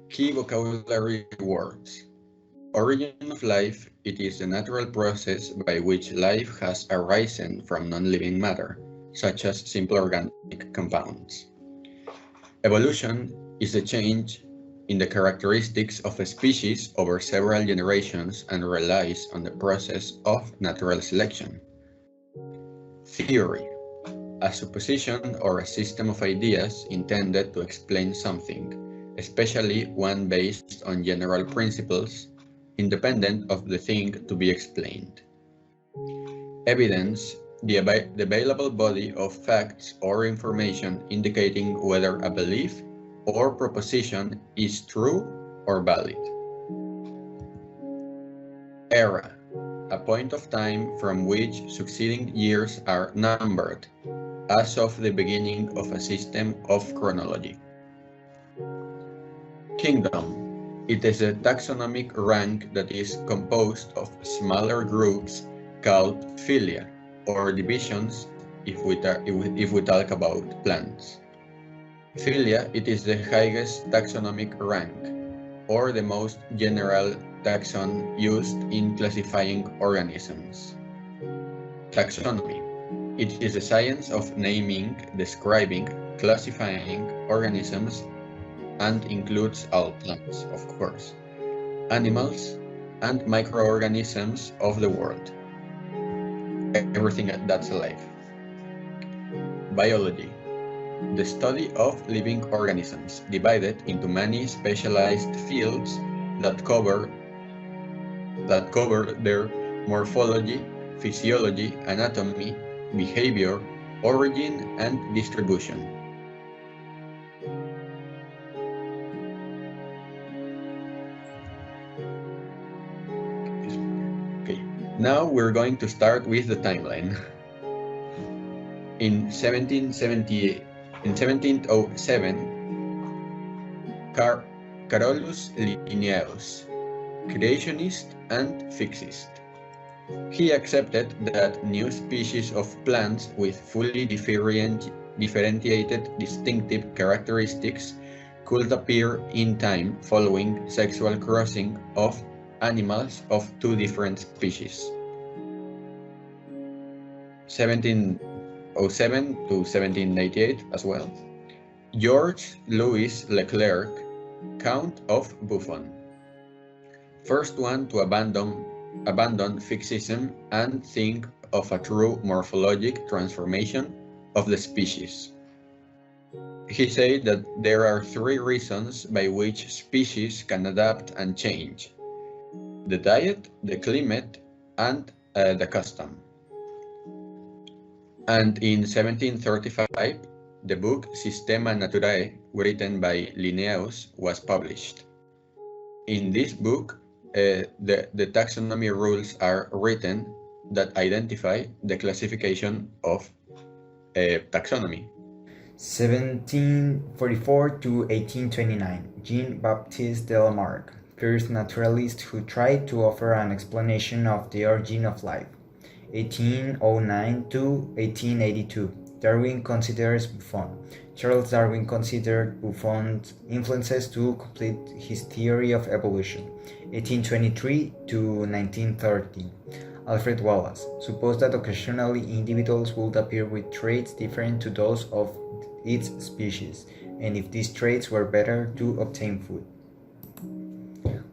Key vocabulary words. Origin of life, it is the natural process by which life has arisen from non-living matter, such as simple organic compounds. Evolution is the change in the characteristics of a species over several generations and relies on the process of natural selection. Theory, a supposition or a system of ideas intended to explain something, especially one based on general principles, independent of the thing to be explained. Evidence, the available body of facts or information indicating whether a belief or proposition is true or valid. Era, a point of time from which succeeding years are numbered, as of the beginning of a system of chronology. Kingdom, it is a taxonomic rank that is composed of smaller groups called phyla, or divisions if we talk about plants. Phyla, it is the highest taxonomic rank, or the most general taxon used in classifying organisms. Taxonomy, it is the science of naming, describing, classifying organisms, and includes all plants, of course, animals, and microorganisms of the world. Everything that's alive. Biology, the study of living organisms, divided into many specialized fields that cover their morphology, physiology, anatomy, behavior, origin, and distribution. Now we're going to start with the timeline. In 1707, Carolus Linnaeus, creationist and fixist. He accepted that new species of plants with fully differentiated distinctive characteristics could appear in time following sexual crossing of animals of two different species. 1707 to 1788 as well. Georges Louis Leclerc, Count of Buffon. First one to abandon fixism and think of a true morphologic transformation of the species. He said that there are three reasons by which species can adapt and change: the diet, the climate, and the custom. And in 1735, the book Systema Naturae, written by Linnaeus, was published. In this book, the taxonomy rules are written that identify the classification of taxonomy. 1744 to 1829, Jean-Baptiste de Lamarck, first naturalist who tried to offer an explanation of the origin of life. 1809 to 1882, Darwin considers Buffon. Charles Darwin considered Buffon's influences to complete his theory of evolution. 1823 to 1930, Alfred Wallace supposed that occasionally individuals would appear with traits different to those of its species, and if these traits were better to obtain food.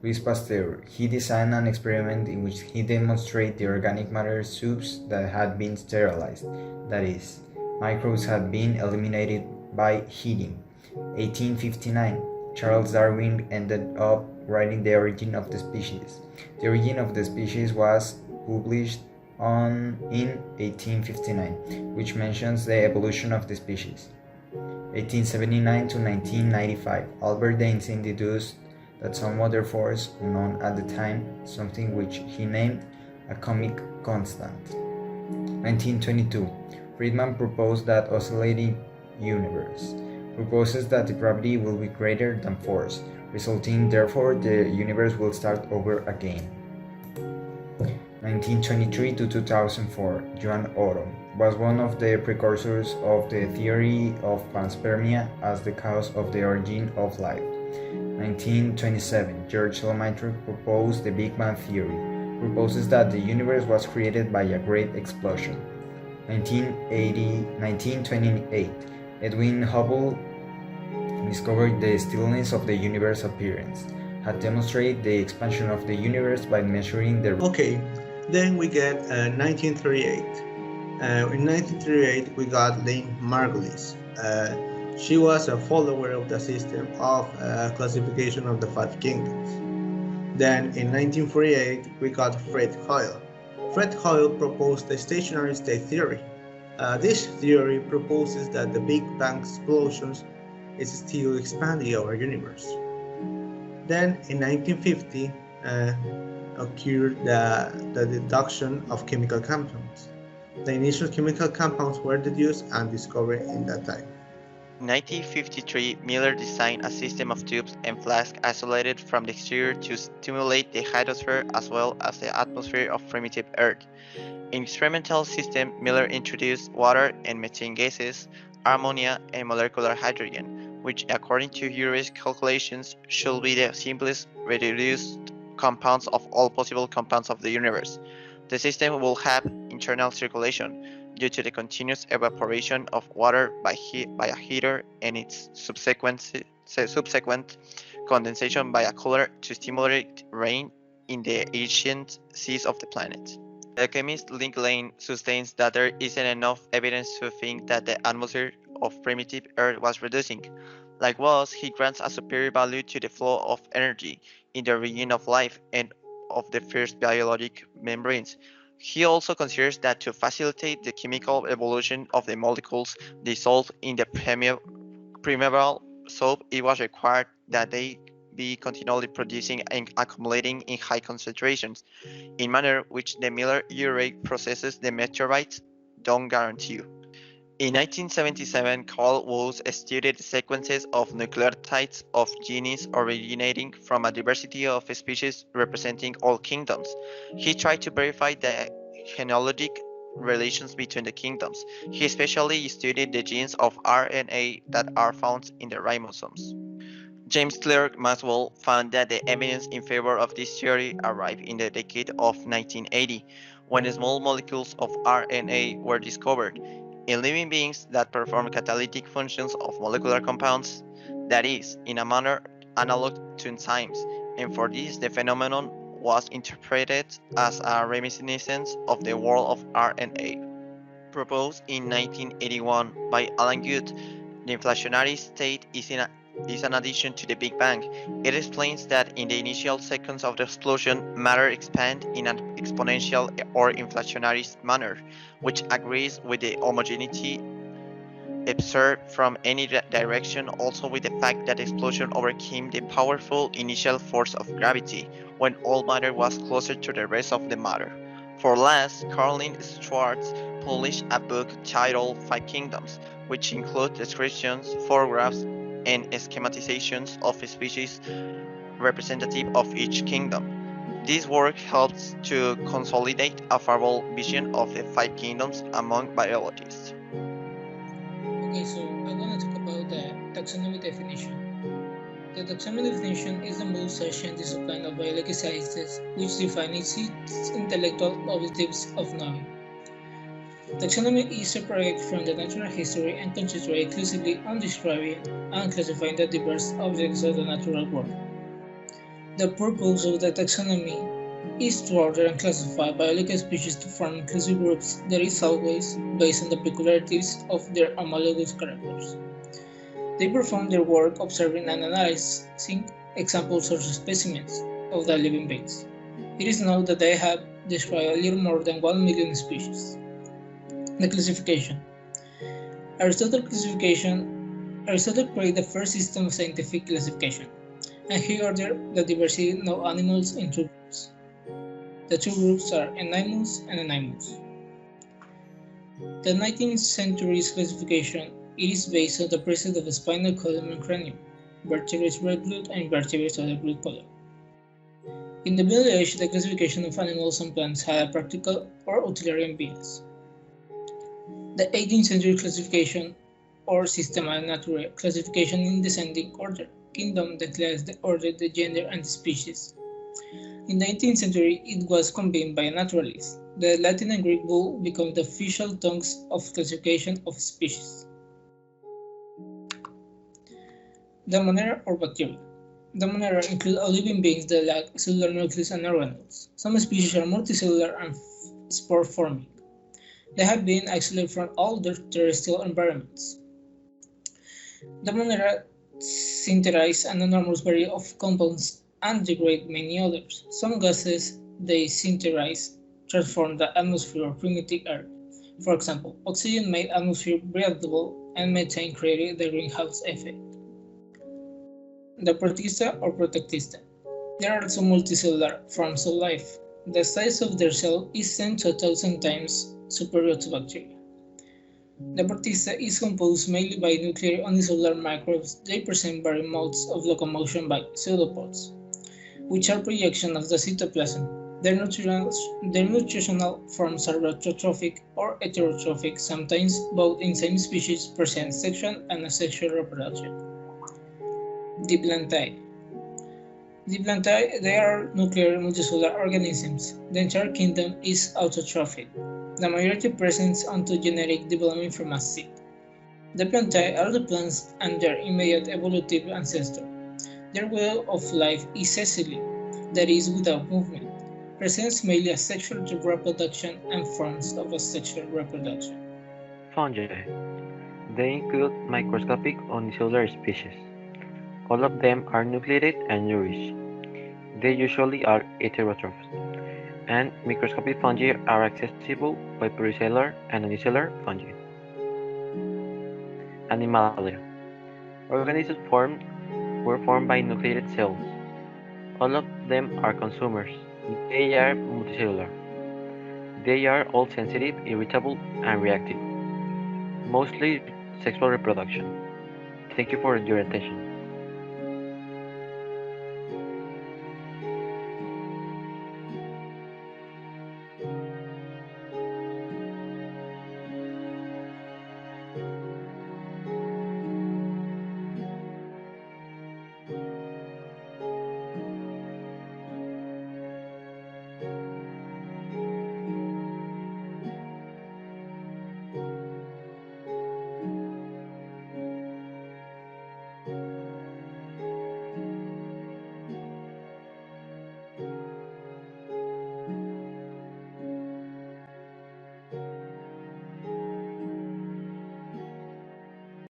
Louis Pasteur, he designed an experiment in which he demonstrated the organic matter soups that had been sterilized, that is, microbes had been eliminated by heating. 1859, Charles Darwin ended up writing The Origin of the Species. The Origin of the Species was published in 1859, which mentions the evolution of the species. 1879 to 1995, Albert Einstein deduced that some other force, unknown at the time, something which he named a cosmic constant. 1922, Friedman proposed that oscillating universe, proposes that the gravity will be greater than force, resulting therefore the universe will start over again. 1923 to 2004, Joan Otto was one of the precursors of the theory of panspermia as the cause of the origin of life. 1927, George Lemaitre proposed the Big Bang theory, proposes that the universe was created by a great explosion. 1928, Edwin Hubble discovered the stillness of the universe appearance, had demonstrated the expansion of the universe by measuring the... Okay, then we get 1938. In 1938, we got Lynn Margulis. She was a follower of the system of classification of the five kingdoms. Then in 1948, we got Fred Hoyle. Fred Hoyle proposed the stationary state theory. This theory proposes that the Big Bang explosions is still expanding our universe. Then in 1950 occurred the deduction of chemical compounds. The initial chemical compounds were deduced and discovered in that time. In 1953, Miller designed a system of tubes and flasks isolated from the exterior to stimulate the hydrosphere as well as the atmosphere of primitive Earth. In experimental system, Miller introduced water and methane gases, ammonia, and molecular hydrogen, which according to Recuperese's calculations should be the simplest reduced compounds of all possible compounds of the universe. The system will have internal circulation due to the continuous evaporation of water by a heater and its subsequent condensation by a cooler to stimulate rain in the ancient seas of the planet. The chemist Link Lane sustains that there isn't enough evidence to think that the atmosphere of primitive Earth was reducing. Likewise, he grants a superior value to the flow of energy in the region of life and of the first biologic membranes. He also considers that to facilitate the chemical evolution of the molecules dissolved in the permeable soap, it was required that they be continually producing and accumulating in high concentrations, in manner which the Miller-Urey processes the meteorites don't guarantee. In 1977, Carl Woese studied the sequences of nucleotides of genes originating from a diversity of species representing all kingdoms. He tried to verify the genealogic relations between the kingdoms. He especially studied the genes of RNA that are found in the ribosomes. James Clerk Maxwell found that the evidence in favor of this theory arrived in the decade of 1980, when small molecules of RNA were discovered in living beings that perform catalytic functions of molecular compounds, that is, in a manner analog to enzymes, and for this the phenomenon was interpreted as a reminiscence of the world of RNA. Proposed in 1981 by Alan Guth, the inflationary state is an addition to the Big Bang. It explains that in the initial seconds of the explosion, matter expands in an exponential or inflationary manner, which agrees with the homogeneity observed from any direction, also with the fact that the explosion overcame the powerful initial force of gravity when all matter was closer to the rest of the matter. For last, Caroline Schwartz published a book titled Five Kingdoms, which includes descriptions, photographs, and schematizations of species representative of each kingdom. This work helps to consolidate a favorable vision of the five kingdoms among biologists. Okay, so I'm going to talk about the taxonomy definition. The taxonomy definition is the most ancient discipline of biological sciences, which defines its intellectual objectives of knowing. Taxonomy is separated from the natural history and concentrated exclusively on describing and classifying the diverse objects of the natural world. The purpose of the taxonomy is to order and classify biological species to form inclusive groups that is always based on the peculiarities of their homologous characters. They perform their work observing and analyzing examples or specimens of the living beings. It is known that they have described a little more than 1 million species. The classification. Aristotle created the first system of scientific classification, and he ordered the diversity of animals in two groups. The two groups are Animals and Animals. The 19th century's classification is based on the presence of a spinal column and cranium, vertebrates red blood and vertebrates other blood color. In the Middle Age, the classification of animals and plants had a practical or utilitarian bias. The 18th century classification or Systema Naturae classification in descending order, kingdom, the class, the order, the gender, and the species. In the 18th century, it was combined by naturalists. The Latin and Greek would become the official tongues of classification of species. The Monera or bacteria. The Monera include all living beings that lack cellular nucleus and organelles. Some species are multicellular and spore-forming. They have been isolated from all their terrestrial environments. The Monera synthesize an enormous variety of compounds and degrade many others. Some gases they synthesize transform the atmosphere of primitive Earth. For example, oxygen made atmosphere breathable and methane created the greenhouse effect. The Protista or Protectista. There are also multicellular forms of life. The size of their cell is 10 to 1,000 times superior to bacteria. The Protista is composed mainly by nuclear unicellular microbes. They present varying modes of locomotion by pseudopods, which are projections of the cytoplasm. Their nutritional forms are autotrophic or heterotrophic. Sometimes both in same species present sexual and asexual reproduction. Diplantae. Diplantae, they are nuclear multicellular organisms. The entire kingdom is autotrophic. The majority presents ontogenetic development from a seed. The plantae are the plants and their immediate evolutive ancestor. Their way of life is sessile, that is, without movement, presents mainly asexual reproduction and forms of asexual reproduction. Fungi. They include microscopic unicellular species. All of them are nucleated and nourished. They usually are heterotrophs, and microscopic fungi are accessible by pluricellular and unicellular fungi. Animalia. Organisms were formed by nucleated cells. All of them are consumers. They are multicellular. They are all sensitive, irritable, and reactive. Mostly sexual reproduction. Thank you for your attention.